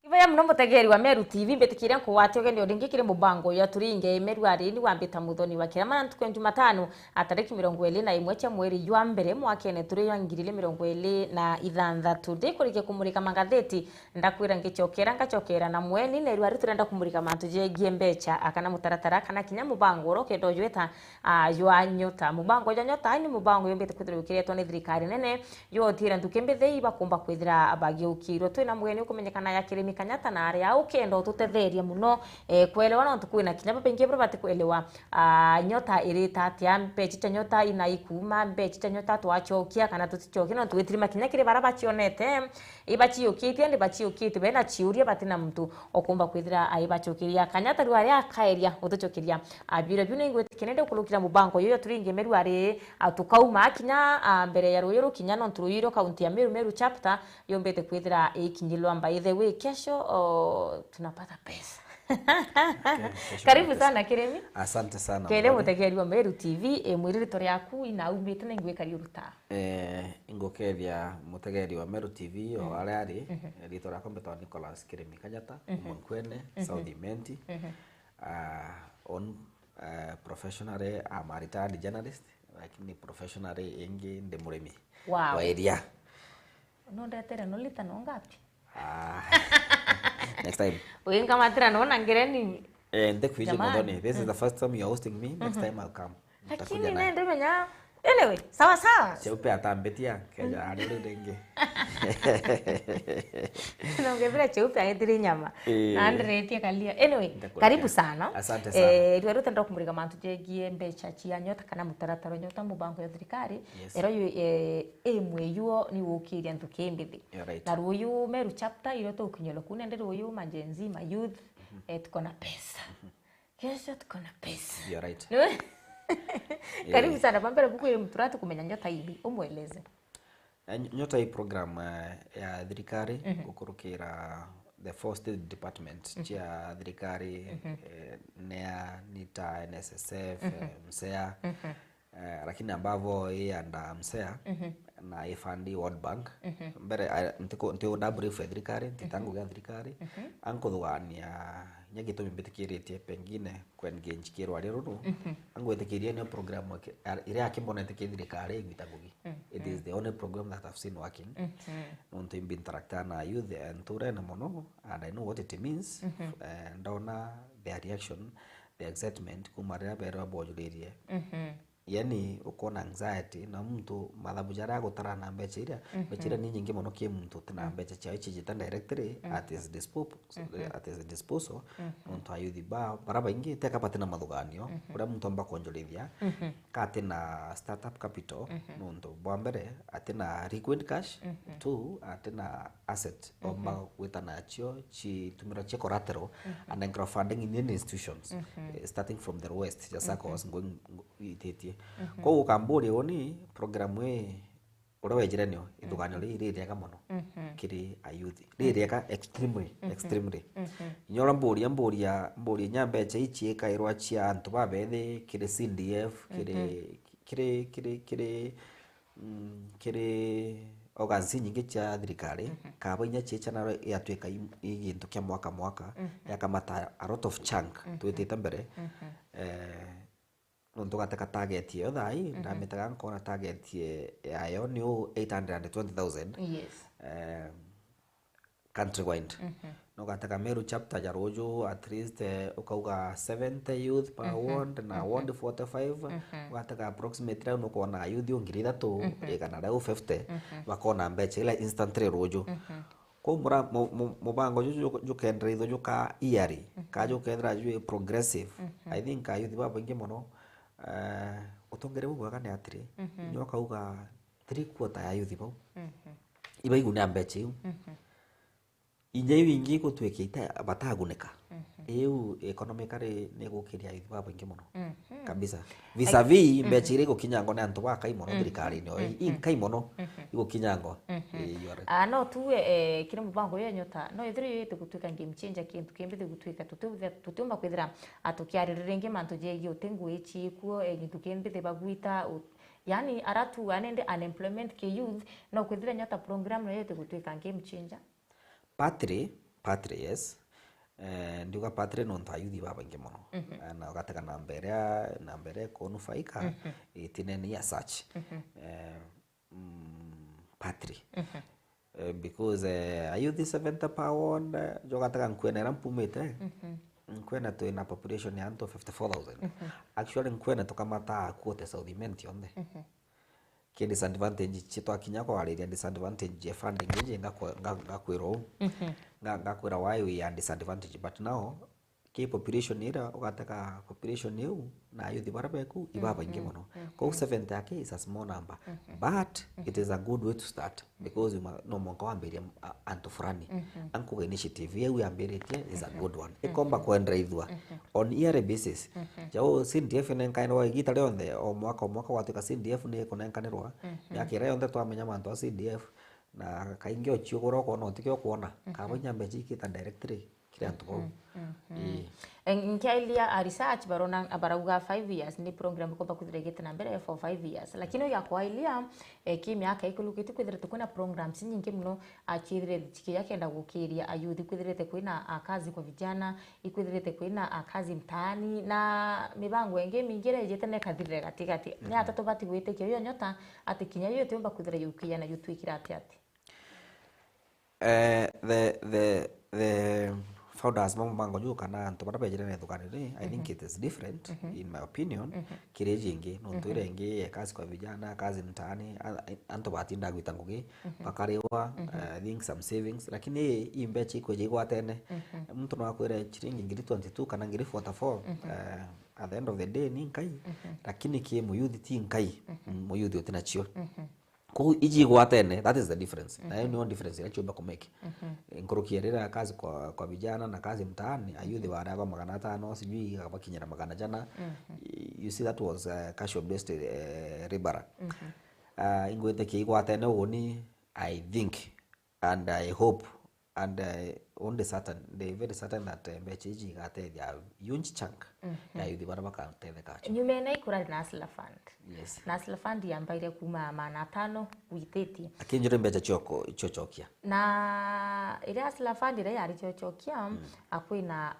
Iva mno mutegeri wa Meru TV mbetikire ko watyo ndio ndingikire mubango ya turinge Meru arini wambita muthoni wa kirama ntuko Jumatano atariki 21 cha mweri jwa mbere mwakene turi yangirire 26 ndikurike kumurika magatheti ndakwira ngicokera na mweni neru ari turenda kumurika mantu je giembecha akana mutaratara kana kinya mubango rokendo jweta jwa nyota mubango ya nyota ni mubango yombete kwithira to ni thirikari nene yo thira ntukembethe iba kumba kwithira abagiukiro twina mweni ukumenyekana ya kirimi kanyata na aria ukendo tutetheria muno kuelewa no tukwina kinya pengi bati kuelewa nyota irita atia mbechi ta nyota inaikuma mbechi ta nyota twachokia kana tutichokia no twithirima kinya kire bara bachionete ibachiukitie ndi bachiukitie bena chiuria batina mtu okumba kwithira aibachokiria kanyata ruari akaeria utuchokiria abire bino ingwetikene kulukira mubango yoyo turinge Meru ari tukauma kinya mbere ya ruyo kinya no turuyiro kaunti ya Meru chapter yombete kwithira ikinyilwa by the way kesho tunapata pesa. Okay, karibu sana Kiremi. Asante sana. Kele mutegeri wa Meru TV mwirito ryaku inaumite na ingwekari uruta. Ingokeria mutegeri wa Meru TV o ari rito rako mbeto Nicholas Kiremi Kanyata Mwankwene South Imenti. On professionally I'm a retired journalist lakini professionally ingi ndi murimi. Wow. Wa area. No ndatera no lita no ngapi? Next time. Uinga matira no nangireni. Ndekuije modoni. This is the first time you're hosting me. Next time I'll come. Lakini nende menya. Anyway, sawa. Cheupe atambetia keja arero denge. Nongevira cheupe agetiri nyama. Na ndretia kalia. Anyway, karibu sana. Asante sana. Rero tendo kumurika mantu jegie mbecha chia nyota kana mutaratara nyota mubango ya thirikari. Ero emwe yuo ni wokiria ntukembithi. Na ruyu Meru chapter iro to ukinyelo kunende ruyu majenzi ma youth tuko na pesa. Kesho tuko na pesa. You're right. Karibu sana pambere buku ile mturatu kumenya nyota hivi umweleze. Nyota hii program ya thirikari gukurukira the four state department chia thirikari NEA NITA NSSF MSEA lakini ambavo hii anda MSEA na ifandi World Bank mbere ntiko double for thirikari titangu ga thirikari anko thwania nyagito mbitikiritie pengine kwengenji kirwa rero angwetekiria ni program ire akimbona thirikari igitagugi. It is the only program that I've seen working. Nonto imbi interacta na youth and ture na mono and I know what it means and ona their reaction, the excitement kumaria bero bojulirie. Yani ukona anxiety na mtu madhabu jara gutara na mbecha iria ni nyingi muno kie mtu tena mbecha cha ichi jita directly at his disposal mtu ayuthi baraba ingi teka patina mathuganio ura mtu amba konjorithia katina startup capital mtu bwambere atina liquid cash tu atina asset omba witana chio chi tumira che collateral and crowdfunding in any institutions starting from the west just across going itetie ko ukamburi oni programu urawe jiranio ithuganio ririaka muno kiri ayuthi ririaka extremely nyora mburia nyambecha ichi kairwa chia antu babethe kiri CDF kiri ogansi nyingi cha thirikari kabinya checha na yatweka igintu kya mwaka yakamata a lot of chunk twitite mbere nonto gataka target yo thai ndamitaga nkona target yayo ni 820,000 yes countrywide no gataka Meru chapter ya rojo at least ukauga 70 youth per ward na ward 45 gataka approximately no kona youth ngiri 3 kana leo 50 bakona mbecha ila instantly rojo ko mura mubango jukendra itho juka iari ka jukendra ju progressive I think youth baba ingi muno utongere bugwaga ni atire nyoka uga 3/4 ya youth bau iba iguna mbecha iu inye wingi gutwekite bataguneka eu economically ne gukiria youth baba ingi muno kabisa vis-a-vis mbecha ire gukinyango na antu baka imono thirikari no inkai mono igukinyango no tu kire mubango yo nyota no ithiri yete gutwika game changer kintu kembethe gutwika tutumba kwithira atukiarirenge mantu jegi utengu ichi kuo gintu kembethe bagwita yani aratu anende unemployment ke youth no kwithira nyota program no yete gutwika game changer Patri Patre, yes. Ndiuga Patre nontu ayuthi babaingi muno na ugateka na mbere kunufaika itineni ya search Patre because ayuthi 70 pound jogateka nkwenera mpumite nkwena twina population ya anto 54,000 actually nkwena tukamata kuote South Imenti yonthe ki disadvantage chitwa kinya kwa waleria disadvantage ya funding nje ngakwira ngakwira why we are disadvantage but now ki population ira ugataka population yu na youth barabeku ibaba ingi muno kwa 70 yake is a small number but it is a good way to start because no monka wamberia anto fulani anko initiative yewe amberetie is a good one ikomba kwendra ithwa on year basis jao CDF nenkainwa igita leonde o mwaka watuka CDF ni kunenkanirwa yakira yonde twamenya manto CDF na kaingi ochio goroko no tikyo kuona kabanya mbeji kita directory kile anto Nkailia a research barona abarauga 5 years ni program ko bakuthirigite na mbere for 5 years lakini ya kwailia ki miaka ikulukite kwithirite kuna programs nyingi muno achithire tikiya kenda gukiria ayuthi kwithirite kwina kazi kwa vijana ikwithirite kwina kazi mtaani na mibango ingi mingire ijete ne kathirire gatigati ni atatu bati gwitikio yo nyota ati kinya yo tumba kuthira yukiya na yutwikira ati the founders mambango juu kana anto bara bejere ne dukani I think it is different in my opinion kireji ingi nontu ingi kazi kwa vijana kazi mtaani anto batinda gwitangugi bakarewa I think some savings lakini imbechi kwa jigwa tene mtu no akwere chiringi ngiri 22 kana ngiri 44 at the end of the day ni nkai lakini ki muyuthi ti nkai muyuthi utinachio ko iji gwatene that is the difference na hiyo ni difference ile chomba kumake nkurukierera kazi kwa vijana na kazi mtaani ayuthi waraga 500 sijui abakinyira magana jana you see that was cash based ribara ingwete ki gwatene woni I think and I hope and only certain they very certain that mbechi gate ya huge chunk ya yuthi baraba ka tele kacho nyumene ikura Nasla Fund yes Nasla Fund yambaire kuma mana 5 witeti akinjire mbecha choko ichochokia na ile Nasla Fund ile yari chochokia akwina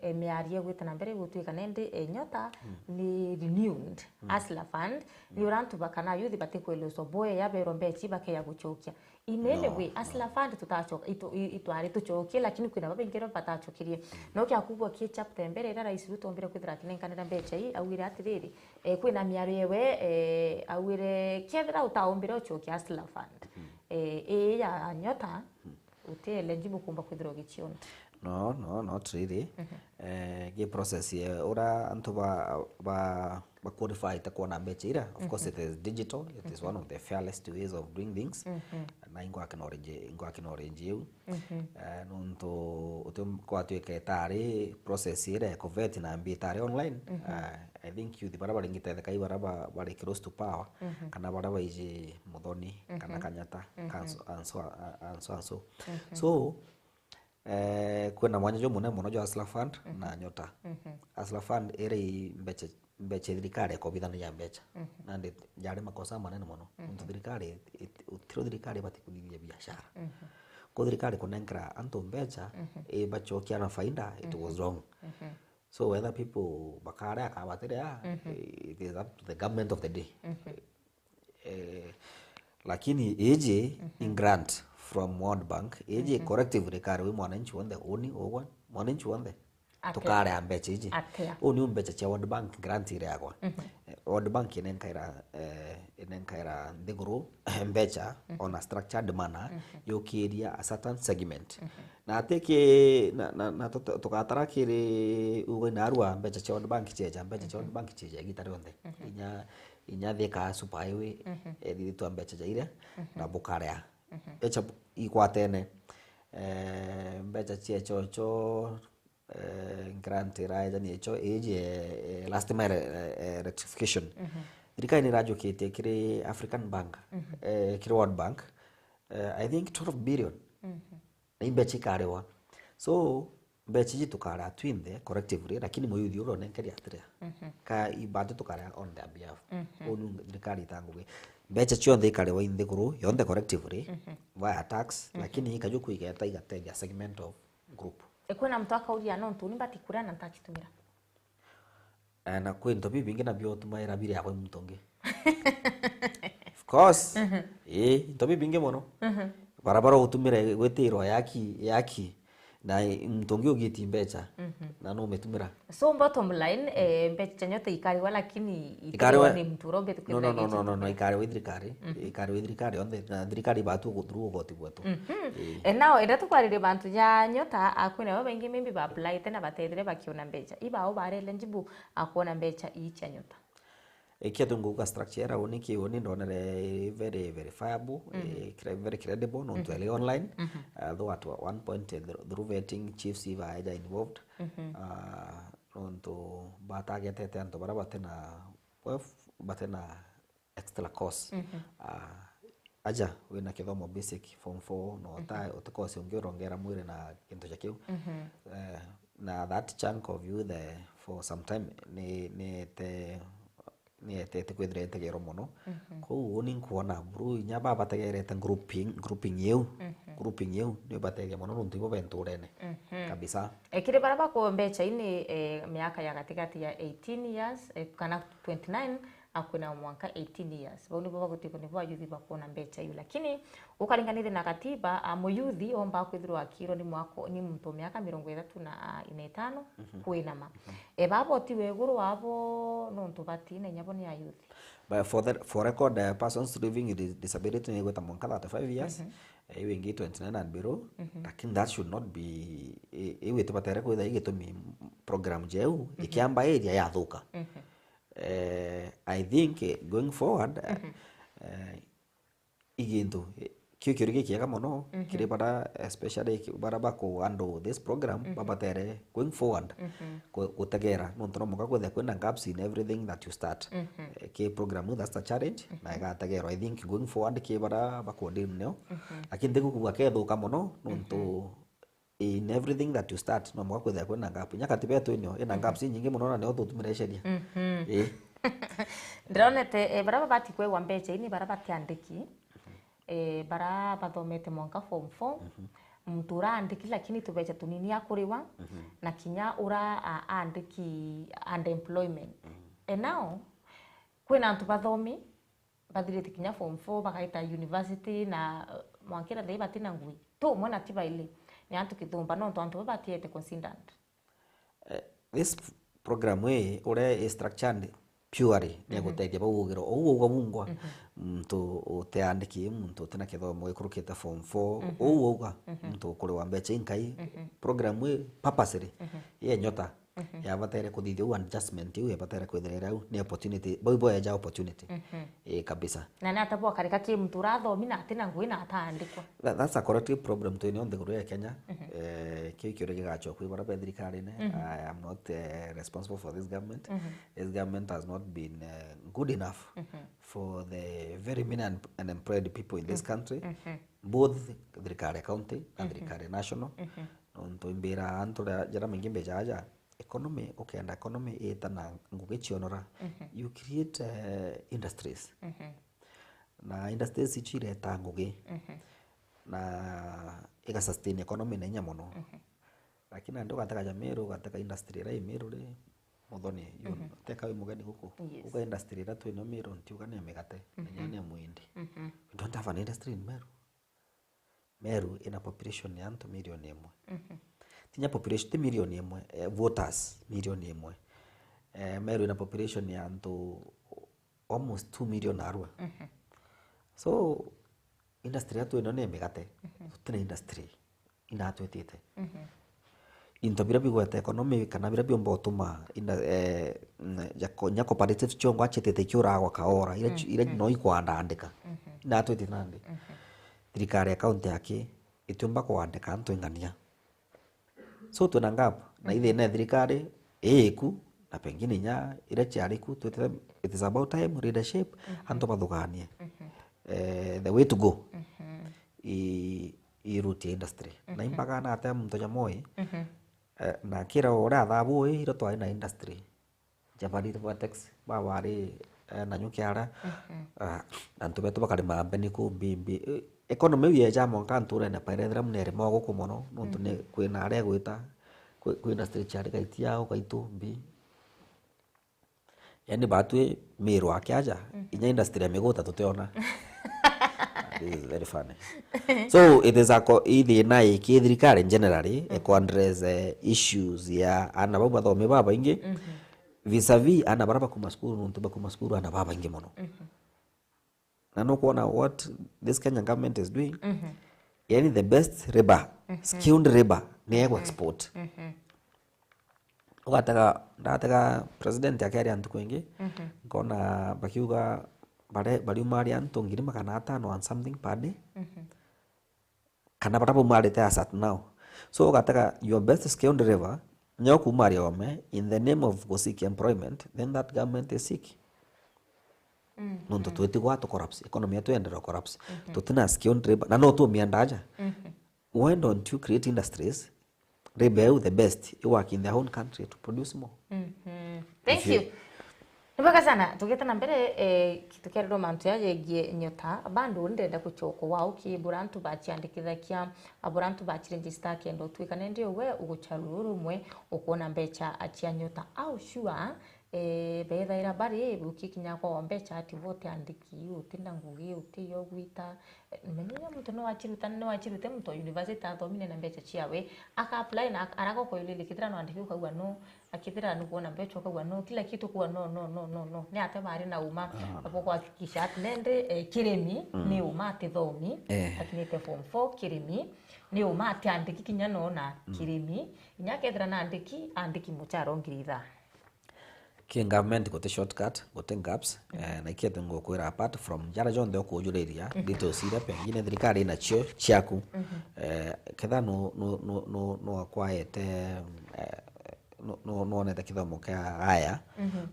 emiarie gwitana mbere gutwika nende nyota ni renewed Nasla Fund ni urantu bakana yuthi batikweloso boye yabero mbechi bakeya guchokia inele we Nasla Fund tutachoka itwari tuchokie lakini kwina babengero batachokirie no kya kubwa ki chapter mbere era rais Ruto mbere kwithira kinenkanira mbecha hii awire atiriri kwina miario yewe awire kethira utaombire uchokia Nasla Fund ya nyota utele jibu kumba kwithira gichiona no not really ge process ye ora anto ba qualify ta kuona mbecha ira of course it is digital it is one of the fairest ways of doing things na ingo akinorange you nonto utum kwa tuike tari process ira convert na mbitari online I think you baraba ringite kai baraba bari close to power kana baraba ije Muthoni kana Kanyata so kwena mwanya jo muno jo Nasla Fund na nyota Nasla Fund ere mbeche thirikari ko bithana ya mbecha na ndi jari makosa manene muno ntu thirikari utiro thirikari batikugithia biashara ko thirikari kunenkra anto mbecha bachokia na faida it was wrong so whether people bakara akabatira it is up to the government of the day lakini eje in grant from World Bank eje corrective recovery we mwananchi wonde oni owa mwananchi wonde tukare ambeche eje oni umbeche cha World Bank grant ile yako World Bank inenkaira ndiguru mbecha on a structured manner yokiria a certain segment na ateke na tukatara kire uwe narua mbecha cha World Bank cheja mbecha cha World Bank cheja gitari wonde inya theka super highway editwa mbecha cha ile na bukarea echa ikwatene mbecha checho grant raja ni echo age last mile rectification rikaini rajo kete kire African Bank kire World Bank I think 12 billion mbecha karewa so mbecha jitukara twinde correctively lakini moyuthi uro nenkeri atria ka ibade tukara on their behalf onu rikari tanguwe mbeca cionthe ikarewa inthiguru yonthe collectively via tax lakini ikajuku igeta igategia segment of group kwina mtu akauria no ntuni mbati kuria na ntakitumira na kwi into bibingi na bio tumaira biri yakwe mutonge of course into bibingi muno barabara utumire gwetirwa yaki na mtonge ugiti mbeca na no metumira so bottom line mbeca nyote ikariwa lakini ikariwa ni mtu robet kwenda no ikariwa thirikari onthe na thirikari batu guthuru goti gwetu nao enda tukwarire bantu ya nyota akwina baba ingi maybe ba apply tena batethire bakiona mbeca ibao bare eligible akuona mbeca icha nyota ikiatunguka structure uniki uni ndonere very verifiable very credible no to online though at one point through vetting chiefs iva aja involved on to batagetete anto bara batena extra course aja wina kithomo basic form 4 no ta utakose ungirongera mwire na kintu cha kiu na that chunk of you there for some time ni etete kwithirete gero muno kou ni nkuona bru nya baba tegerete grouping you ni batege muno nuntu ibo benturene kabisa ekire bara bako mbeca ini miaka ya katikati ya 18 years kana 29 akuna mwaka 18 years boni baba gutiko ni bwa yuthi bakona mbeca hiyo lakini ukaringanire na katiba muyuthi omba kwithirwa akiro ni mwako ni mtu miaka 35 kuinama babo ti weguru wabo nontu batine nyabo ni ayuthi but for record persons living with disability ni gweta mwanka 35 years wingi 29 and below lakini that should not be iwe tubatere kwitha igitumi program jeu ikiamba area ya thuka I think going forward igintu kiukiri gikiega muno kiri bara especially bara bako handle this program babatere going forward gutegera nontu no muka kwetha kwina gaps in everything that you start ki program that's a challenge na igategero I think going forward ki bara bako deal neo lakini ndiku kuga kethuka muno nontu in everything that you start no muka kwetha kwina gap nyakati betu inyo ina gaps nyingi muno na neo tutumire sheria ndronete bara babati kwegwa mbeca ini bara batiandiki bara bathomete mwanka form 4 mtura andiki lakini tubeca tunini akuriwa na kinya ura andiki unemployment now kwina antu bathomi bathirite kinya form 4 bakaita university na mwankira ndai batina ngui to mwana tiba ile ni antu kithumba no antu batiete considered this program we ure structured purely ni guteithia baugiro uguo mungwa mtu uteandiki mtu tena kithomo gikurukite form 4 uguo mtu kuri wa mbeca inkai program we purposely ye nyota ya batere kuthithia u adjustment you batere kwithirira u ni opportunity boy ya opportunity kabisa na na tapo karika ki mtu rathomi na tena ngui na ataandikwa that's a corrective problem to in the guru ya Kenya kikyo gigacho kwi bara thirikari ne I am not responsible for this government this government has not been good enough for the very many unemployed people in this country both thirikari county and thirikari national onto imbira anto jara mingi mbejaja economy and economy etana nguge chionora you create industries na industries ichire ta nguge na ika sustain economy na nya muno lakini ndo gataka jamero gataka industry ra imero ri muthoni you teka wi mugani guku uga industry ra twino mero ntiuga ne megate nyanya muindi we don't have an industry in Meru ina population ya antu milioni 1 tinya population ti milioni 1 voters milioni 1 Meru ina population ya antu almost 2 million arua so industry atu ino ne megate tuna industry ina twetite into bira bigwete economy kana bira biomba utuma nya cooperative chongo achetete kiuragwa kaora ira no ikwanda andika ina twetite nandi thirikari account yake itumba kuandika antu ingania so tuna ngap na ithe na thirikari eku na pengine nya ira chiariku twetete it is about time leadership antu bathuganie the way to go i route industry na impaga na ate mtu jamoi na kira ora thabu ira twa na industry Japanese Vertex ba wari na nyukiara antu betu bakarima mbeni ku bimbi economy ye jamo kanture na parethra munere mogo kumono nuntu ne kwina are gwita kwina street chari kaitia ukaitu mbi yani batwe miro akiaja inya industry ya migota tuteona. This is very funny. So it is ili na ikithirikari generally address issues ya ana baba thome baba ingi vis-a-vis ana baraba kuma skuru nuntu bakuma skuru ana baba ingi mono. Na no kuona what this Kenyan government is doing. Yani the best labor, skilled labor ni export. Ndataka president akari antu kwingi ngona bakiuga bari umari antu 500 on something per day kana batapo umari te asat now. So gataka your best skilled labor nyoku umari ome in the name of seek employment, then that government is sick. Nuntu tuweti kwa to corrupts economy yetu endero corrupts tutina skilled labor na no tu miandaja. Why don't you create industries rebel the best you work in their own country to produce more? Thank you. Nibaka sana tugeta na mbere kitu kya ndo mantu yaje nyota bandu ndenda kuchoko wao ki burantu bachiandikithakia aburantu bachiregister kendo twikane ndio we ugucharuru mwe ukona mbecha achia nyota au shua bethaira bari bukikinya kwa mbecha ati vote andiki utinda ngugi utiyo gwita menya muntu no wachirute muntu university athomine na mbecha chiawe aka apply na arako ko ile likithira no andiki kwa no akithira no kuona mbecha kwa no kila kitu kwa no ni ate bari na uma hapo kwa hakikisha ati nende kiremi ni uma ati thomi akinete form 4 kiremi ni uma ati andiki kinya no na kiremi inyakethira na andiki mucharo ngiritha ki government got a shortcut got gaps na ikiete ngokwira apart from jara jonde okujureria details ira pengine thirikari na chio chiaku ketha no akwayete no neta kithomo kia aya.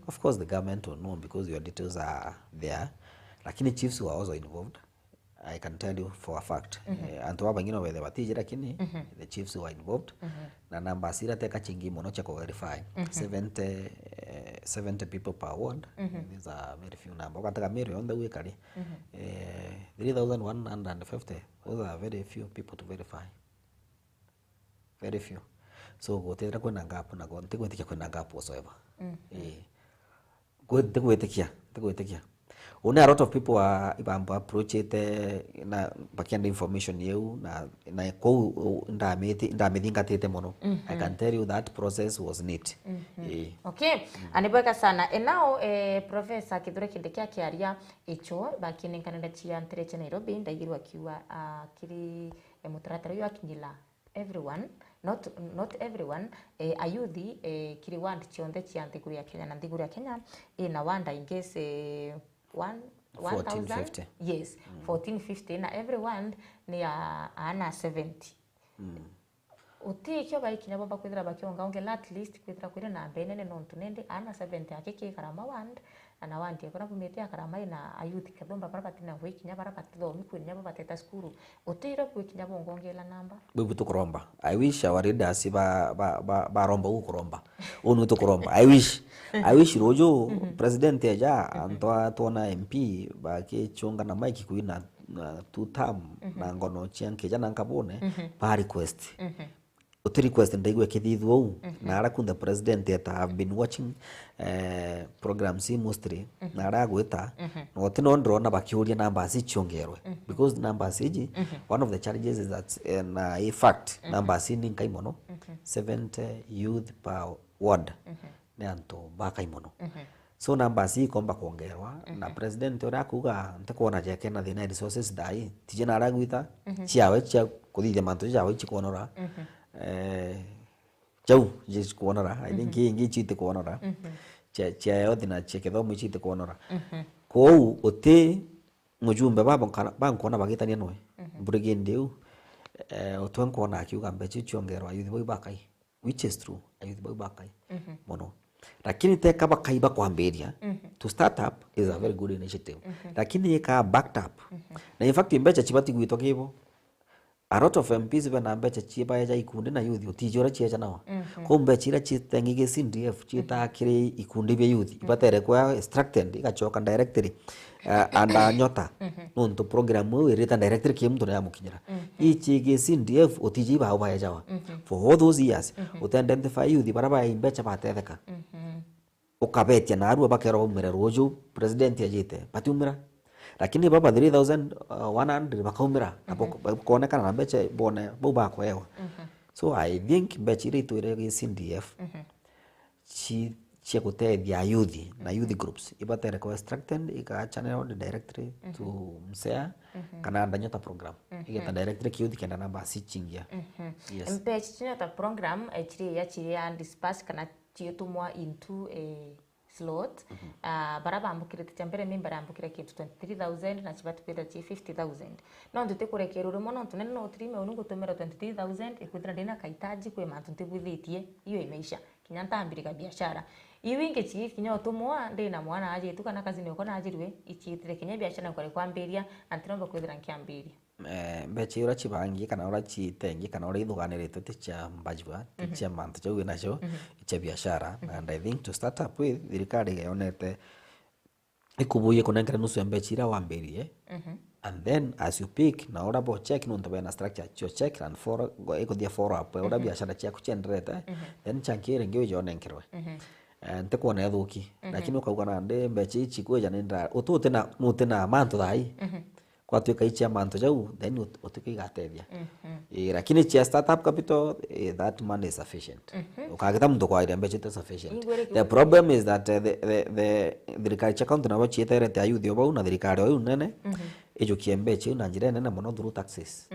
Of course the government will know because your details are there, lakini chiefs were also involved. I can tell you for a fact. Antu wabangino wethe batije lakini the chiefs were involved. Na namba sira teka chingi mono cha verify 70 people per ward. These are very few number. Wakataka miri on the week 3,150. Those are very few people to verify. Very few. So gotera kwena gap na gonte gwetikia kwena gap whatsoever. Gwetikia. Una a lot of who are ibamba approach it na bakianda information yeu na ko ndamithinga tete mono. I can tell you that process was neat. Okay, anibweka sana enao professor Kithure Kindiki akiaria icho bakine kanenda chia ntereche Nairobi ndaigirwa kiwa kiri mutaratara yo akinyila everyone not everyone ayuthi kiri want chionde chia nthiguru ya Kenya na nthiguru ya Kenya ina wanda ingese 1,050. Yes, 1450 na everyone ni ana 70. Uti kyo bai kinya baba kwithira bakionga ongela at least kwithira kwira na benene no tunende ana 70 akiki karama wand ana wandi akora bumete akarama ina ayuthi kadomba barabatina hwikinya barabatitho mikwinya babateta skuru utira kwikinya bongongela namba bibu tukuromba. I wish our leaders ba romba ukuromba unu tukuromba. I wish rojo president eja antoa tona MP ba ke chunga na mike kuina two term na ngono chianke jana nkabone ba request to request ndaigwe kithithwo na ara kunda president eta have been watching programs mostly na ara gwita no tino ndrona bakiuria numbers ichongerwe because numbers iji one of the challenges is that na a fact numbers ni nkai mono 70 youth per ward ne anto bakai mono so numbers ikomba kuongerwa na president ora kuga ntakuona jake na the resources dai tijena ara gwita chiawe chia kuthithia mantu chiawe chikonora chau jis kuonora I think ingi chite kuonora cha yodi na cheke thomo chite kuonora ko ote mujumbe bankona bagitania noe burigende otwen kona akiuga mbechi chiongerwa youth boy bakai which is true youth boy bakai mono lakini teka bakaiba kwamberia to start up is a very good initiative lakini ka backed up na in fact mbecha chibati gwito kibo a lot of MPs bena mbecha chiba ya ikundi na youth utijora chiecha nawa ko mbechira chitengige CDF chita kiri ikundi bya youth ibatere kwa extracted igachoka directly anda nyota nonto program we reta directly kimtu na mukinyira ichige CDF utijiba au baya jawa for all those years identify youth baraba imbecha batetheka ukabetia na arua bakero umere rojo president yajite patumira lakini baba 3100 bakaumira kuonekana na mbeche bone buba kwewa so I think mbeche ile tuirege CDF chi kutethia youth na youth groups ibatere ko extracted ikaachana on directory to msea kana ndanyota program igeta directory youth kenda namba si chingia yes mbeche chinyota program chiri ya disperse kana chitumwa into a slot baraba ambukire tiambere member ambukire kitu 23000 na chibatu peda chi 50000 no ndute kurekera uri mono tunene no trime unungu tumera 23000 ikuthira ndina kaitaji kwe mantu ntibuthitie iyo imeisha kinyanta ambirika biashara iwinge chi kinyo tumwa ndina mwana aje tu kana kazi niko na ajirwe ichitire kinya biashara kore kwambiria antiromba kwithira nkiambiria mbeche ura chibangi kana ura chitengi kana ura ithuganiritwe ticha mbajwa ticha mantu chau nacho icha biashara and I think to start up with thirikari yonete ikubuye kunengera nusu mbeche ira wambirie and then as you pick na ura bo check no ntobe na structure cho check and for iko dia follow up ura biashara chia kuchendereta then chankire ngio yonenkerwe nte kuona yathuki lakini ukauga na nde mbeche ichi kweja nenda ututena nutena mantu thai kwa tuika ichi mantu jau then utuka igatethia lakini chia startup capital that money is sufficient ukagita mtu kwa ile mbeche is sufficient the problem is that the thirikari account na wachi eterete ayuthi obau na thirikari oyu nene ejukie mbeche na njira nene muno through taxes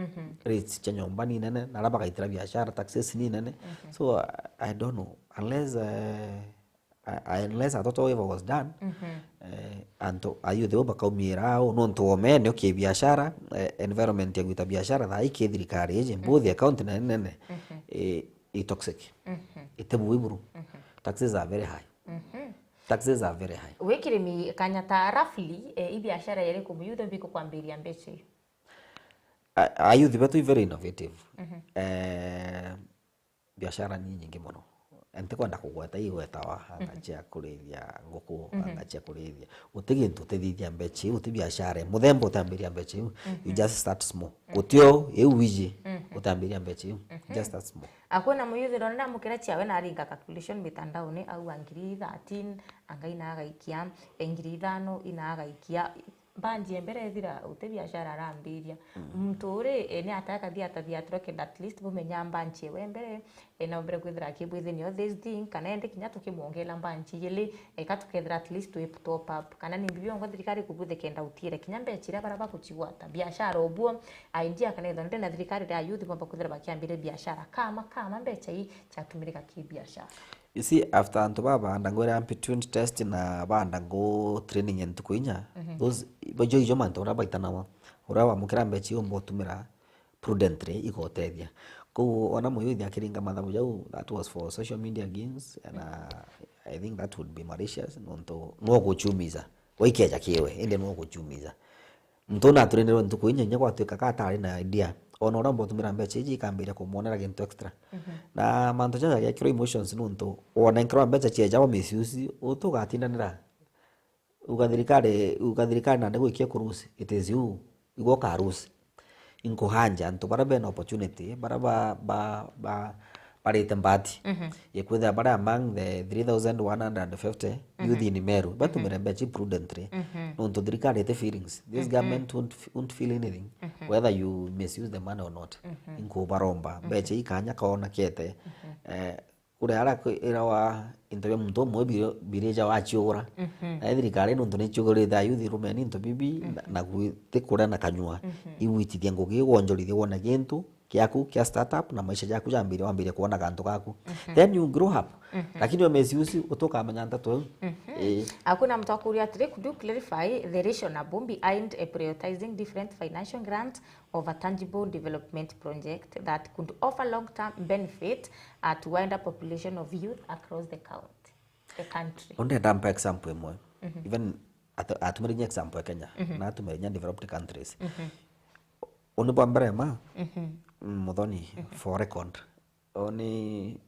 rates cha nyomba ni nene na raba kaitira biashara taxes ni nene so I don't know unless I thought all was done anto ayuthi oba kaumira au nonto omene okay biashara environment ya guita biashara tha iki thirikari eje both account na nene toxic itebu iburu taxes are very high taxes are very high wekirimi kanyata roughly biashara yere kumuyutho biko kwambiria mbeche ayuthi betu very innovative biashara ni nyingi muno ente kwenda kugweta igwetawa angachia kurithia nguku angachia kurithia utigintu tethithia mbeche uti biashara muthembo utambiria mbeche you just start small utio wiji utambiria mbeche just start small akona muyuthiro na mukira chiawe na ringa calculation mitandaoni au angiri 13 angaina agaikia engiri 5 ina agaikia banji mbere thira uti biashara arambiria mtore ni ataka thia troke at least bumenya banji we mbere na mbere kwithira kibwithini this thing kana ende kinya tukimwongela banji yele ekatukethira at least we top up kana ni bibio ngo thirikari kubuthe kenda utire kinya mbechira baraba kuchigwata biashara obuo aindia kana ithonde na thirikari ya youth bomba kwithira bakiambire biashara kama mbecha hii chatumirika kibiashara. You see, after antu baba ndangore amplitude test na banda go training yentu kuinya those bojo ijo manto ura baitanawa ura wa mukira mbechi umbo tumira prudently igotethia ko ona muyuthi akiringa mathabu jau that was for social media gains and I think that would be malicious no guchumiza waikeja kiwe ende no guchumiza mtona turenero ntu kuinya nya kwatuika katari na idea ona ura mbo tumira mbechi iji kambira kumonera gintu extra na manto chaja ya kiro emotions nuntu ona nkiro mbecha chieja wa misuse utugatindanira ugathirikari na ndego ikia kurusi it is you igoka harusi inkuhanja ntu baraba an opportunity baraba ba parite mbati yekwetha bara among the 3150 youth in Meru but tumere prudently nuntu thirikari the feelings this government won't feel anything whether you misuse the money or not inkubaromba mbeche ikanya kaona kete kure ara irawa into muntu mwe bireja wachiura na thirikari nuntu ni chuguri tha youth rumeni into bibi na gutikura na kanyua iwitithia ngugi wonjorithia wona gintu kiaku kia startup na maisha yaku wambire kuona kantu kaku then you grow up lakini umesiusi utoka manyanta to hakuna mtu akuria today. Could you clarify the rationale behind prioritizing different financial grants of a tangible development project that could offer long-term benefit to wider population of youth across the country? Onde dampa example imwe even atumirinya example ya Kenya na atumirinya developed countries oni bambere ma muthoni for record oni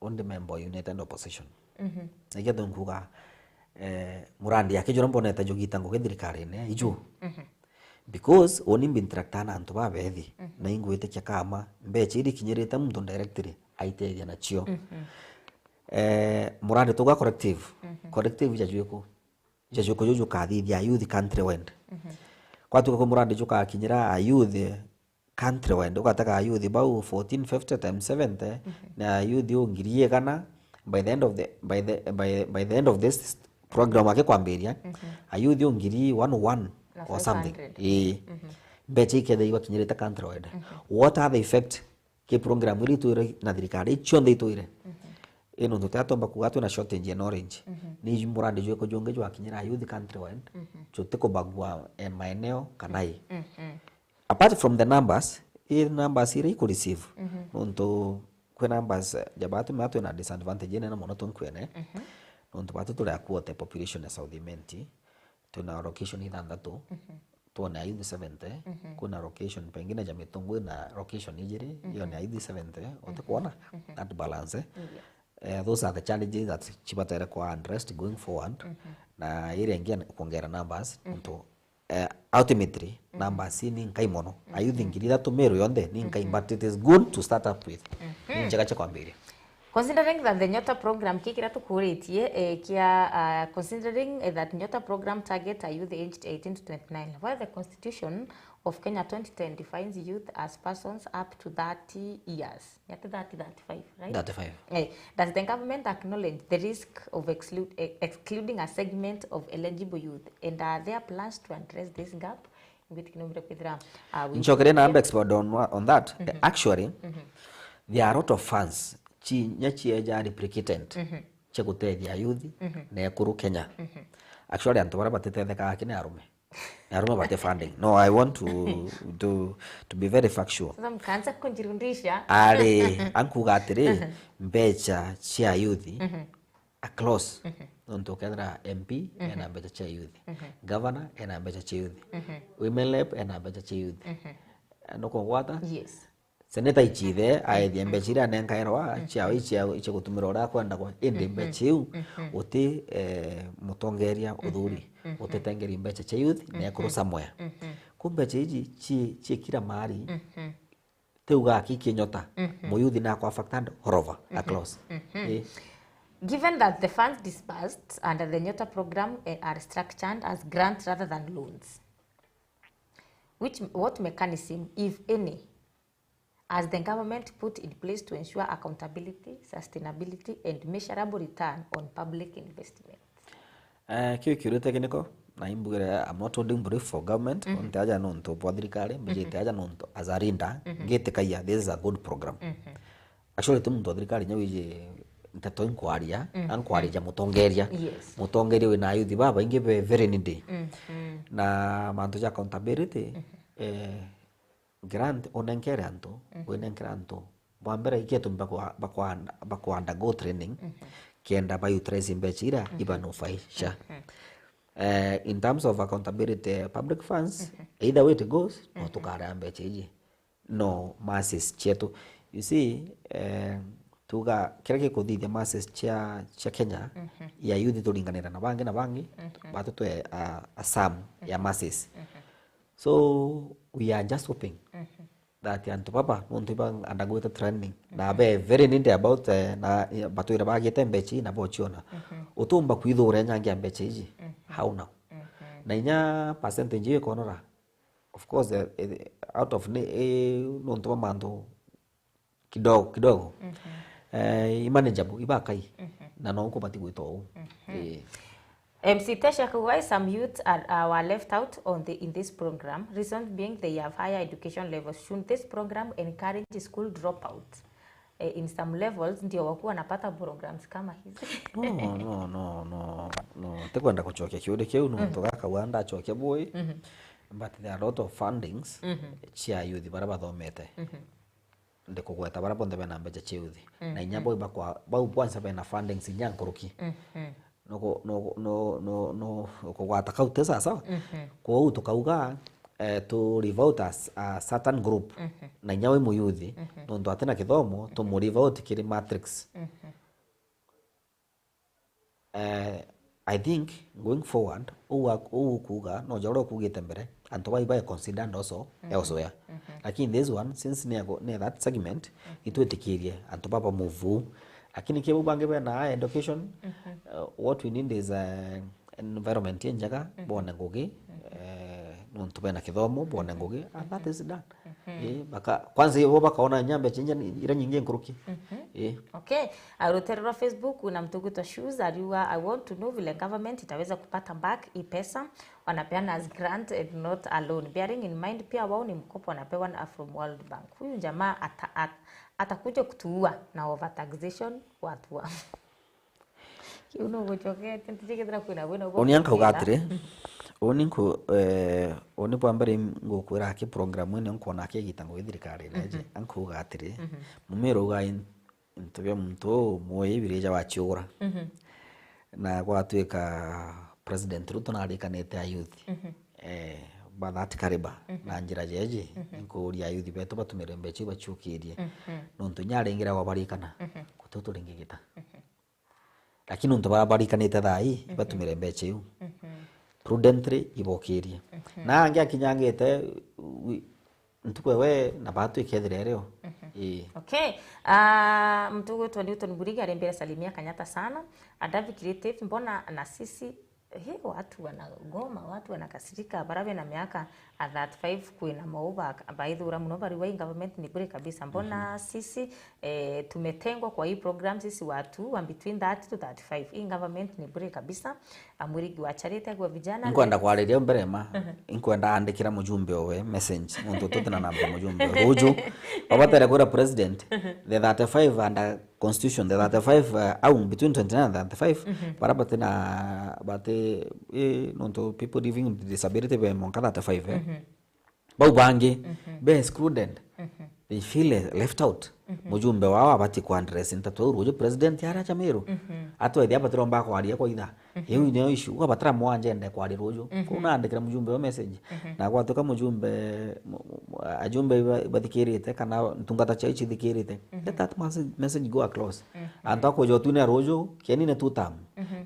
on the member United Opposition nige donkuga murandi yake jora mboneta jogita ngo gethirikari ne ijo because oni bintractana antu babethi na ingwite kya kama mbeche iri kinyirite muntu directly aiteria na chio murandi tuga corrective jajuko jojo kathithia youth country wend kwa tuko murandi joka kinyira youth country wend ukataka youth bau 1450 times 70 na youth ongiriye kana by the end of this program ake kwambiria youth ongiri 101 or something mbeche iketheiwa kinyirite country wend what are the effect ke program iri tuire na thirikari chonde ituire ino tutatomba kugatwe na shortage ya orange ni murandi jweko jonge jwa kinyira youth country wide choteko bagwa maeneo kanai apart from the numbers iri ku receive nonto kwe numbers jabatu matwe na disadvantage na monoton kwene nonto batu tule akuote population ya South Imenti tuna location ithandatu tuona youth 70 kuna location pengine jamitongwe na location ijiri hiyo ni youth 70 utakuona that balance those are the challenges that chibatera kwa addressed going forward na ile ingia kuongera numbers into ultimately numbers ni nkai mono I think that to mero yonde ni nkai but it is good to start up with njega cha kwambiri considering that the Nyota program kikira tukuritie kia considering that Nyota program target a youth aged 18 to 29 while the constitution of Kenya 2010 defines youth as persons up to 30 years. Yet 35, right? 35. Does the government acknowledge the risk of excluding a segment of eligible youth? And are there plans to address this gap? Nchokere na expert on that. Actually, there are a lot of funds nyachi eja replicated chekutedia youth na kuru Kenya. Actually, antobara batetheka akine arume. Naruma bate funding. No, I want to be very factual. Sasa mkaanza kunjirundisha. Ale ankugatire mbecha chia youth across nonto kadra MP ena mbecha chia youth. Governor ena mbecha chia youth. Women lab ena mbecha chia youth. Noko gwata? Yes. Seneta ichithe aethia mbecha ira nenkairwa chia iche gutumira ora kwenda kwa indi mbecha iu uti mutongeria uthuri utetengeri mbecha cha youth na yakuru somewhere kumbe iji chi kira mari teuga kiki Nyota mu youth na kwa factor horova across given that the funds disbursed under the Nyota program are structured as grants rather than loans, what mechanism, if any, has the government put in place to ensure accountability, sustainability, and measurable return on public investment? Kyo technical na imbugere I'm not holding brief for government onte aja nonto podrikare mbije aja nonto azarinda ngete kaya this is a good program actually tum podrikare nyawije ntato inkwaria ankwaria mutongeria mutongeria we na youth baba inge very needy na manto ja accountability grant onenkere anto onenkere anto bambera iketo bakwa undergo training kienda by utracing bechira iba no faisha in terms of accountability public funds either way it goes no tukara becheji no masses chetu you see tuga kira kudithia masses cha Kenya ya youth tulinganira na bangi batu to a sum ya masses so we are just hoping that antu papa nonto bang undergo the training na be very needy about na batu ira bagete mbechi na bochiona utumba kwithura nyange mbechi iji how now na inya percentage ye konora of course out of nonto mando kidogo manageable ibakai na nonko batigwito MC Tesha, why some youths were left out in this program? Reason being they have higher education levels. Should this program encourage school dropouts? In some levels ndio wakuwa napata programs kama hizi. No. Tekwenda kuchokia kiude kiu no togaka wanda chokia boy. But there are a lot of fundings chia youth bara bathomete. Ndiko gweta bara bonde bena mbecha chia youth. Na inyabo ibakwa bau kwanza bena fundings inyankuruki. No kugwata kaute sasa kwa tukauga to revote a certain group na nyawe muyuthi nondu atena kithomo to mu revote kiri matrix. I think going forward kuga no jaro kugite mbere anto bai considered also elsewhere. Lakini this one since near that segment itwetikirie anto papa move. Lakini kibu bange na education what we need is environment yenjaga bona ngugi nontu bena kithomo bona ngugi and that is done. Baka kwanza hiyo bakaona nyambe chenja ira nyingi nkuruki. Okay, Rutero Facebook una mtuguto shoes aliwa I want to know vile government itaweza kupata back hii pesa wanapeana as grant and not a loan, bearing in mind pia wao ni mkopo wanapewa from World Bank. Huyu jamaa atakuja kutuua na over taxation watu wa kiuno gochoke tentichekethera kwina bwino bo onyanka ugatire oninku oni pambere ngokwira ki program ine nkona ke gitango thirikari reje anku ugatire mumero ga intobya muntu moye bireja bachiura na gwatwika president Ruto na arikanete youth ba that kariba na njira jeje nkuria youth beto batumire mbechi bachukirie nontu nyarengira wabarikana kutoto ringigita lakini nontu babarikanete thai batumire mbechi yu prudently ibokirie na angia kinyangete ntukwe we na batu ikethire reo. Okay, mtu wetu Newton Buriga alembea salimia Kanyata sana. Adavi creative mbona na sisi watu wanagoma, watu wanakasirika barabe na miaka 35 kuina maover baidhura mnova riwa government ni bure kabisa. Mbona sisi tumetengwa kwa hii program sisi watu wa between 30 to 35. Hii government ni bure kabisa. Amurigi wa charity kwa vijana. Nkwenda kwariria mbere ma. Nkwenda andikira mujumbe owe message. Muntu tutena namba mujumbe. Ruju babatera kura president the 35 under constitution the 35 au between 29 and 35 barabatena bate nonto people living with disability be monka 35 bau bangi be excluded they feel left out mujumbe wao abati kwa address ntatu ruju president yara chamero ato ethia batiro mba kwa aria kwa itha hiyo ni issue abatara mwanje ende kwa aria ruju kuna andikira mujumbe wa message na kwa toka mujumbe ajumbe bathikirite kana ntungata cha ichi thikirite let that message go across anto ko jotune ruju keni ne tutam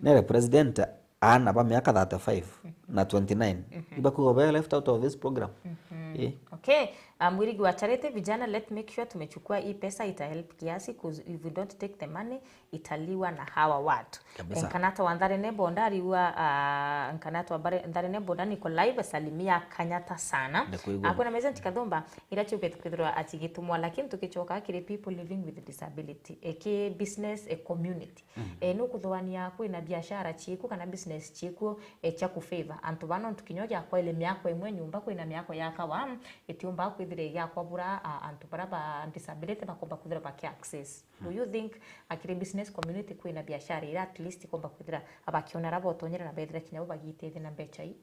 ne president ana ba miaka 35 na 29 ibakuwa be left out of this program. Okay, mwirigi wa charity vijana, let make sure tumechukua hii pesa ita help kiasi, cause if we don't take the money italiwa na hawa watu. Nkanata wa Ndare Nebo ndari wa nkanata wa Ndare Nebo ndani ko live salimia Kanyata sana. Hakuna meza ntikadhomba iracho petukidhwa achigitumwa, lakini tukichoka kile people living with disability eke business a community no kudhwania ko ina biashara chiku kana business chiku cha kufavor antu bano tukinyoja kwa ile miako imwe nyumba ko ina miako yakawa etiumba kwithire ya kwabura antu baraba disability bakomba kwithira baki access. Do you think akire business community ko ina biashara ira at least komba kwithira abakiona rabo tonyera na bedra kinyabo bagite na becha hii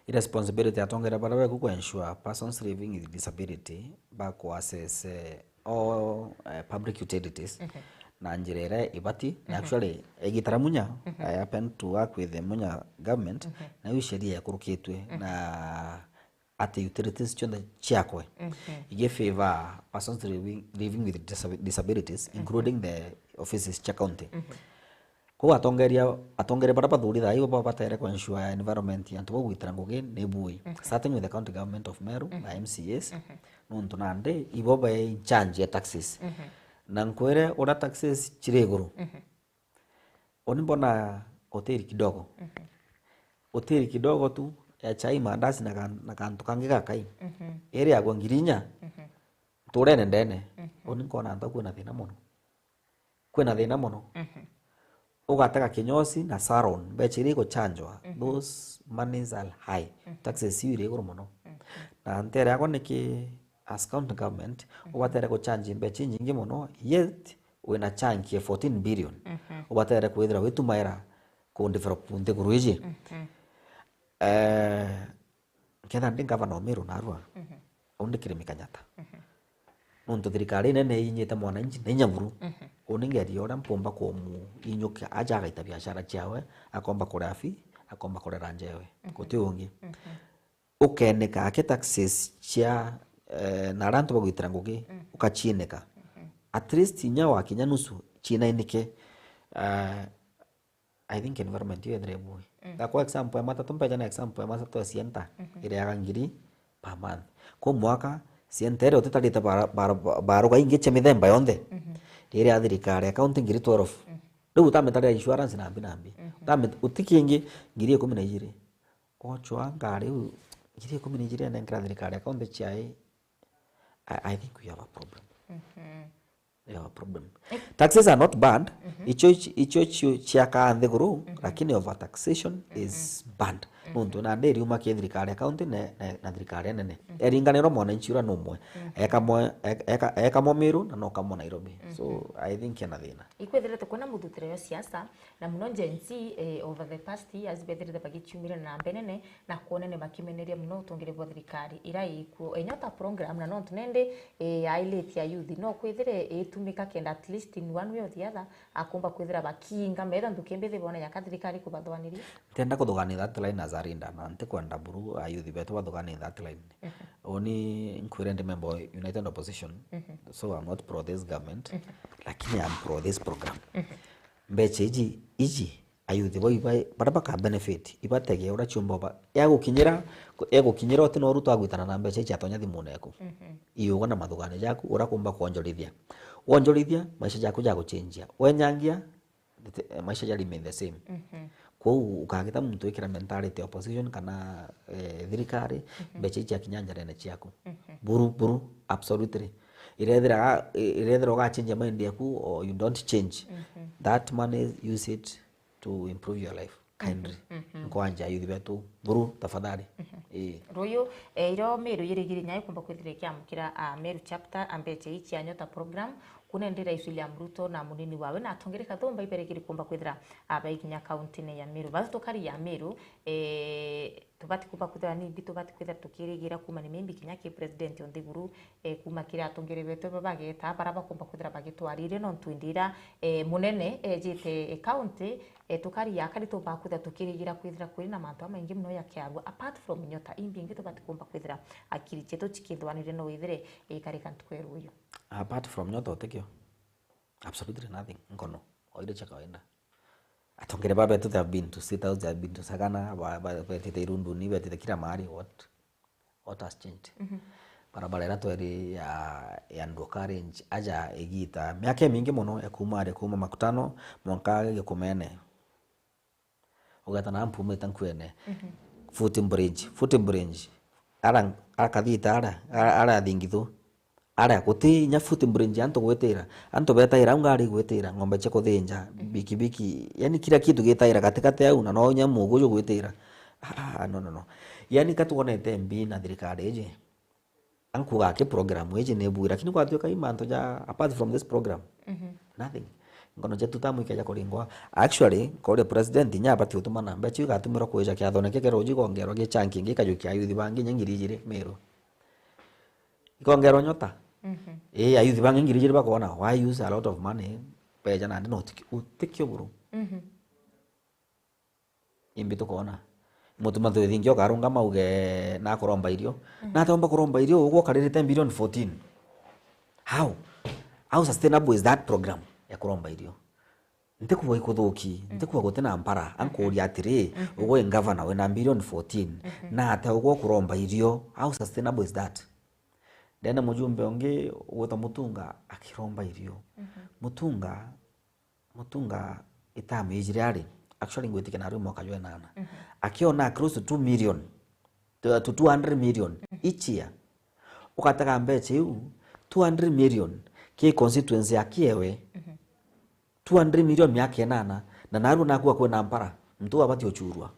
responsibility atongera barawe ku ensure persons living with disability back access all public utilities na njirere ibati actually egitaramunya I happen to work with the Munya government na hiyo sheria ya kurukitwe na at the utilities chonda chiakwe ige favor persons living with disabilities including the offices cha county ko atongere para pathuri thai baba batere ko ensure environment yantu bo gwitara ngugi ne bui starting with the county government of Meru na MCAs nuntu nande ibo ba charge taxes na nkwere ora taxes chireguru oni mbona hoteli kidogo tu ya chai mandasi na kantu kangi gakai ere agwa ngirinya turene ndene oni kona anta kwena thina muno ugataka kinyosi na salon bechiri ko chanjwa those monies are high taxes ireguru muno na antere agwa niki as county government ubatere ko change bechi nyingi muno yet wena change 14 billion ubatere ko idra witumaira ko develop unte kuruji kenda ndi governor Meru narua ondikire mikanyata nonto thirikari nene inyita mwananchi nenyavuru oningeri ora mpomba ko mu inyoka aja gaita biashara chawe akomba kurafi akomba kurera njewe kuti ungi ukeneka ake taxes chia narantu bagwitira ngugi ukachineka at least nya wakinya nusu china inike I think environment yo edrebu kwa example ya matatu mpeja na example ya matatu ya sienta ile ya ngiri per month ko mwaka sienta ile utetalita baro ga ingeche mithemba yonde ile ya thirikari account ngiri 12 riu utametara insurance nambi utamet utikingi ngiri 12 ochwa ngari ngiri 12 na ngara thirikari account chai I think we have a problem. We have a problem. Taxes are not bad. Icho chiaka thiguru lakini over taxation is bad. Nundu na nderi uma ke thirikari account na thirikari nene. Eringaniro mwana inchura numwe. Eka momiru na no kamo Nairobi. So I think yana thina. Ikwethirete kuna muthutire yo siasa na muno Gen Z over the past years bethirite bagichumira na mbenene na kuonene bakimeneria muno utungire bwa thirikari ira iku enyota program na no tunende aileti ya youth no kwithire itumika kenda at least in one way or the other akumba kwithira bakinga metha ndukembethe bona ya thirikari kubathwaniria tenda kuthugani that line azarinda na nte kwenda buru ayuthi betu bathugani that line oni inquiry member United Opposition so I'm not pro this government lakini I'm pro this program mbeche iji ayuthi bo ibai baraba ka benefit ibatege ura chumba ba yagukinyira otino ruto agwitana na mbeche iji atonya thimune yaku iyo na mathugani yaku urakumba kuonjorithia wonjorithia maisha yaku ya guchenjia wenyangia maisha ya remain the same kwa ukagita muntu ikira mentality opposition kana thirikari mbeche iji akinyanjara chiaku buru absolutely irethira ugachinja mind yaku or you don't change that money use it to improve your life kindly kwanja yuthi betu buru tafadhali royo iro meru yirigiri nyai kumba kwithire kiamukira meru chapter ambeche ichi anyota program kunendera William Ruto na munini wawe na atongereka thomba iberegiri kumba kwithira abaikinya county ne ya Meru bazo tokari ya Meru tubati kumba kwithira ni bitu bati kwithira tukirigira kuma ni membi kinya ki president Ondiguru kuma kira atongere beto babageta baraba kumba kwithira bagitwarire no ntwindira munene jite county tukari ya kari to bakwithira tukirigira kwithira kuri na mantu amaingi muno ya kiaru apart from nyota imbingi tubati kumba kwithira akiri cheto chikithwanire no withire kari kantweru uyu apart from nyota otekio absolutely nothing ngono oide cha kawaida atongere baba tu have been to sit out, have been to Sagana betete irundu ni betete kila mahali what has changed barabara irato eri ya ndokare aja egita miaka mingi muno kuma makutano mwaka gekumene ugatana mpume tankwene footing bridge ara akathita ara thingithu ara kuti nya footing bridge anto gwetera anto betaira ngari gwetera ngombe che kuthinja biki yani kila kitu getaira katikati au na no nya mugujo gwetera no yani katuonete mbi na thirikari eje ankuga ke program eje nebura lakini kwa tuka imanto ja apart from this program nothing ngono je tutamu ikaja kuringwa actually kole president nya abati utuma na mbechi gatumira kuja kya thoneke ke roji kongero ge chanki ngi kajukia yuthi bangi nyingiri jire Meru ikongero nyota ayuthi bangi ngiri jire bakona why use a lot of money peja na no utikyo buru imbito kona mutuma thu thingio karunga mauge na kuromba irio na tomba kuromba irio ugo karirite billion 14 how sustainable is that program ya kuromba irio ndikuwa ikuthuki ndikuwa gutena mpara ankuria atiri ugo governor we na billion 14 na ata ugo kuromba irio how sustainable is that ndena mujumbe onge ugo mutunga akiromba irio mutunga itame ijirari actually ngwetike na rumo kajwe nana akiona close to 2 million to 200 million each year ukataka mbeche yu 200 million ki constituency akiewe 200 million myake nana na naru nakuwa kwena mpara mtu abati ochurwa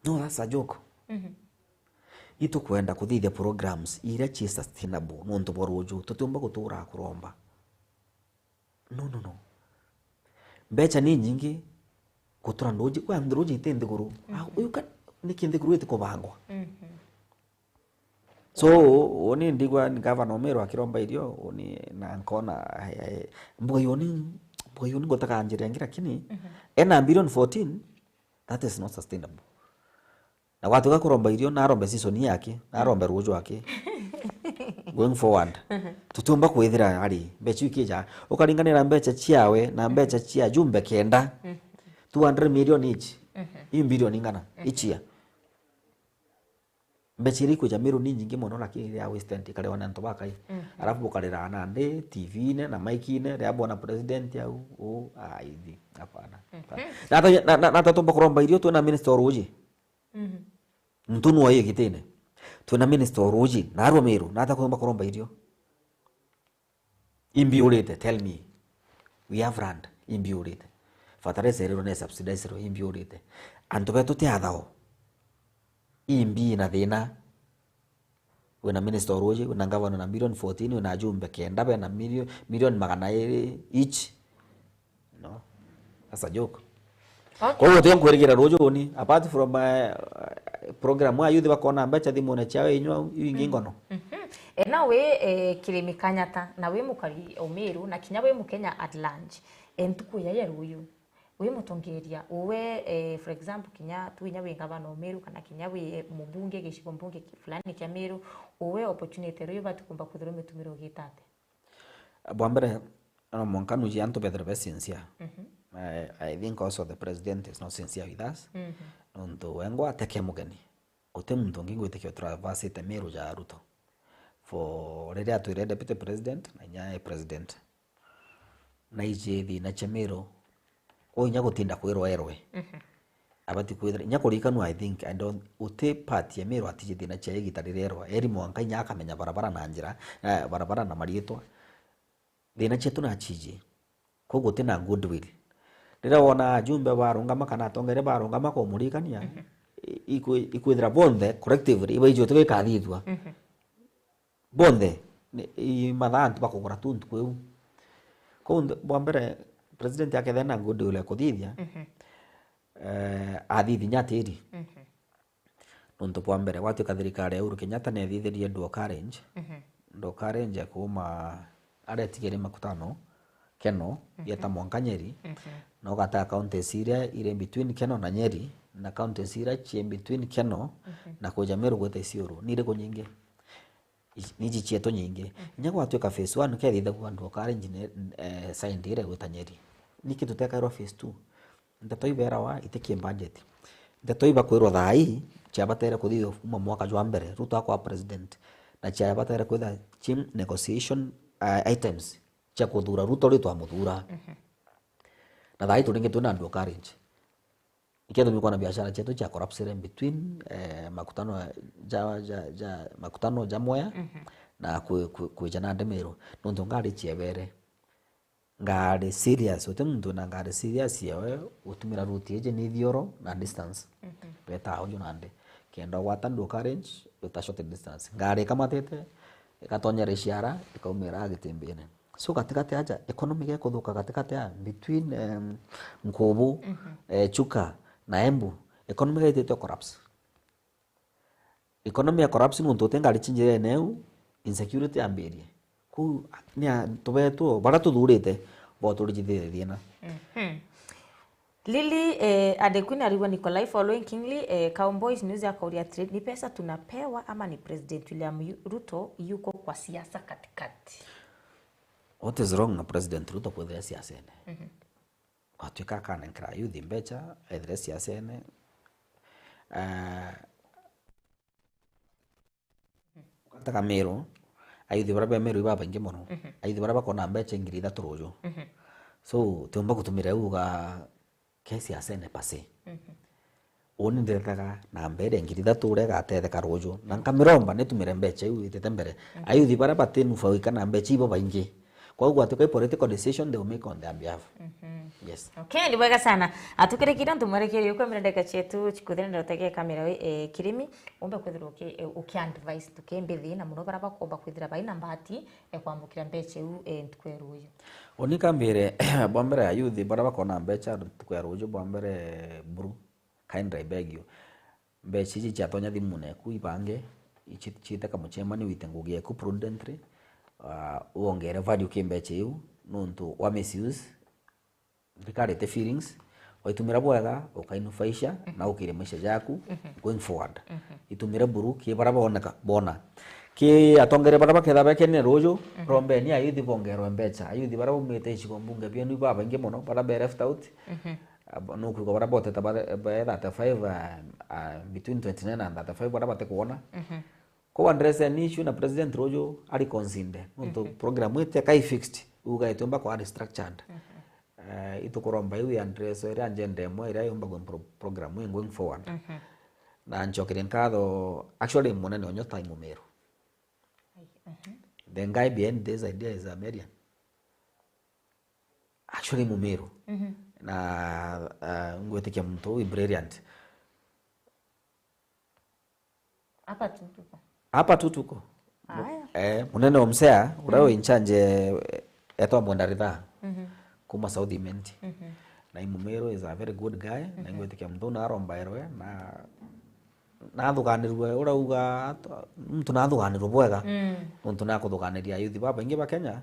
no that's a joke itu kwenda kuthithia programs ira chi sustainable nonto boruju tutumba gutura kuromba no mbecha ni nyingi kutura ndoji kwa ndroji tende guru uyu nikinde guru eti kubangwa so oni ndigwa ni governor Meru akiromba irio oni na nkona mboyoni gotaka njira ngira kini ena billion 14 that is not sustainable na watu gakuromba irio na arombe season yake na arombe rujo wake going forward tutumba kwithira ari mbeca ikija ukaringanira mbeca ciawe na mbeca cia jumbe kenda 200 million each hii bilioni ngana ichia mbeca iri kuja miru ni nyingi muno lakini ya West End kale wana nto bakai alafu bukarira na ndi TV ne na mic ne ria bona president au aithi hapana na tatomba kuromba irio tu na minister ruji ntunu wa yigitene tuna minister ruji na arwa miru na takomba kuromba irio imbiurite tell me we have rand imbiurite fertilizer ro ne subsidize ro imbiurite antu betu ti athao imbi na thina wena minister ruji wena governor na million 14 wena jumbe kenda be na million magana each no that's a joke. Kwa hiyo tuyo kwirigira rujo ni apart from program wa youth bakona mbeca thimu na chawe inywa ingi ngono na we Kirimi Kanyata na we mukari Omeru na kinya we mukenya at large entuku ya yeruyu we mutongeria uwe for example kinya tuinya we gavana Omeru kana kinya we mubunge gicigo mbunge fulani kya Meru uwe opportunity ryo batukumba kuthiro mitumiro gitate bwambere monkanu ji anto Pedro Besensia. I think also the president is not sincere with us. Nonto wengo ateke mugeni. Ote muntu ngingo itekyo traverse te Meru ja Ruto. For rede atwire deputy president na nya president. Na ijethi na Chamero o nya gutinda kwirwa erwe. Abati kwithira nya kurikanu I think I don't ote part ya Meru atijethi na chaye gitarirerwa eri mwanka nya akamenya barabara na njira barabara na marietwa. Thina chetu na chiji. Kogo tena goodwill. Rira wona jumbe barungama kana tongere barungama ko murikania ikwithira bonde collectively iba ijo tege kathithwa bonde i mathantu bakugura tuntu kweu ko bwambere president yake thena goodwill kuthithia athithi nyatiri nonto bwambere watu kathirikari ya Uhuru Kenyatta ne thithirie ndo Karenje kuma aretigere makutano Keno yeta Mwankanyeri no gata county siria ire between Keno na Nyeri na county siria chi between Keno na koja Meru gwete Isiolo nire ko nyinge niji chieto nyinge nyago atweka phase 1 ke thitha kwa ndo Karenje sign dire gweta Nyeri niki tuteka ro phase 2 ndatoibera wa itekie budget ndatoiba kwirwa thai cha batera kuthio kuma mwaka jwa mbere Ruto akwa president na cha batera kwitha chim negotiation items cha kuthura Ruto ri twa muthura na thai turinge tuna ndo Karenje ikedo mikona biashara chetu cha corruption between makutano jamoya na kujana ndemero nondo ngari chiebere ngari serious utemundu na ngari serious yawe utumira ruti eje ni thioro na distance beta hojo nande kendo watando Karenje utashote distance ngari kama tete ikatonyera ishara ikaumira agitembene so katikati aja economy yake kudhuka katikati ya between Nkobo Chuka na Embu economy yake ito collapse economy ya collapse muntu tenga lichinjire eneo insecurity ambirie ku nia tobeto baratu durite boto lijithire thina Lili adekuna riwa Nikolai following Kingly Cowboys news ya kauria trade ni pesa tunapewa ama ni President William Ruto yuko kwa siasa katikati. What is wrong na President Ruto kwa siasa ene? Watuika kana nkra youth mbecha edre siasa ene. Kata Meru ayuthi baraba Meru ibaba ingi mono. Ayuthi baraba kona mbecha ngiri 3 rojo. So tumba kutumira uga kesi asene pase oni ndethaga na mbere ngiri 3 ure gatetheka rojo na nkamiromba netumire mbecha iu itete mbere ayuthi bara batenu fawika na mbecha ibo baingi kwa hiyo atukai political decision they will make on their behalf. Yes. Okay, ni bwega sana atukirekira ntumwerekerio kwa mirendeka chetu chikuthira ndotege kamera we Kirimi umbe kwithira ukiadvise tukembethi na muno bara bakomba kwithira baina mbati kwambukira mbecha iu ntukweruyo oni kambere bwambere ayuthi bara bakona mbecha ntukweruyo bwambere buru kind I beg you mbecha ichi chatonya thimune ku ibange ichite kamuchemani witengugie ku prudently uongere value kimbecha iu nuntu wa misuse vikarete feelings waitumira bwega ukainufaisha na ukire maisha yaku going forward. Itumire buru ki bara bona ki atongere bara baketha bekene rojo rombe ni ayuthi bongero mbecha ayuthi bara umete icigo mbunge bienu baba inge muno bara be left out no kuko bara bote ta bara 35 between 29 and 35 bara bate kuona ko address an issue na president rojo ali consinde unto program ite kai fixed uga itomba ko ali structured itukoromba iwi address ira agenda mo ira yomba go program going forward na nchokire nkatho actually munene onyota imumero. The guy behind this idea is a Marian. Actually Mumeru. Na ngwetikia mtu brilliant. Hapa tu tuko. Munene omsea urao inchanje eto Mwandaritha. Kuma South Imenti. Na Mumeru is a very good guy. Na ngwetikia mtu na arombairwe na thuganirwe urauga mtu na thuganirwe bwega mtu na kuthuganiria youth baba ingi ba Kenya.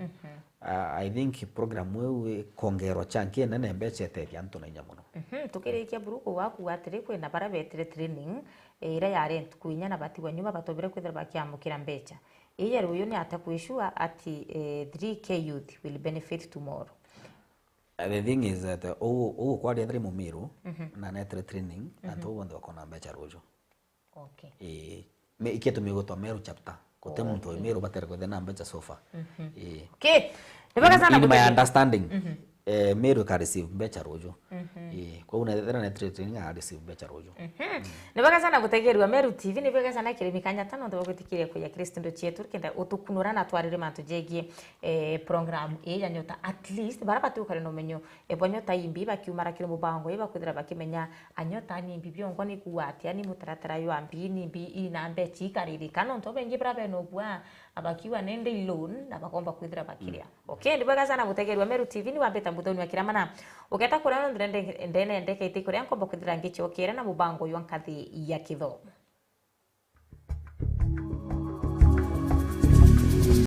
I think program we kongero chanki nene mbechete ya mtu na nyamuno tukirikia buruko waku atiri kwe na bara betre training ira yare kuinya na bati wanyu batobere kwithira bakiamukira mbecha iya ruyo ni atakwishua ati 3k youth will benefit tomorrow. The thing is that kwa dia Mumiru na netre training anto wanda wakona mbecha rojo. Okay. Me iketo migo to Meru chapter. Kote mtu Meru batere kwa dena mbecha sofa. Okay. Nibaka sana in my understanding. Meru ka receive mbecha rojo. Kwa una thera na training a receive mbecha rojo. Nibaka sana gutegerwa Meru TV nibaka sana kirimikanya tano ndo gutikire ko ya Kristo ndo chetu kenda utukunura na twarire mantu jegie program ya nyota at least barabatu kare no menyo ebonyota imbi bakiumara kire mubango iba kudira bakimenya anyota ni imbi byongo ni kuwati ani mutaratara yo ambi ni imbi ina mbechi kariri kano nto bengi brabe no bwa abakiwa nende loan na bakomba kudira bakiria. Okay nibaka sana gutegerwa Meru TV ni wambeta mbuthoni wakira mana ugeta kurana ndende ndeke itiko ryanko bakudira ngicho kera na mubango yo nkathi ya kithomo.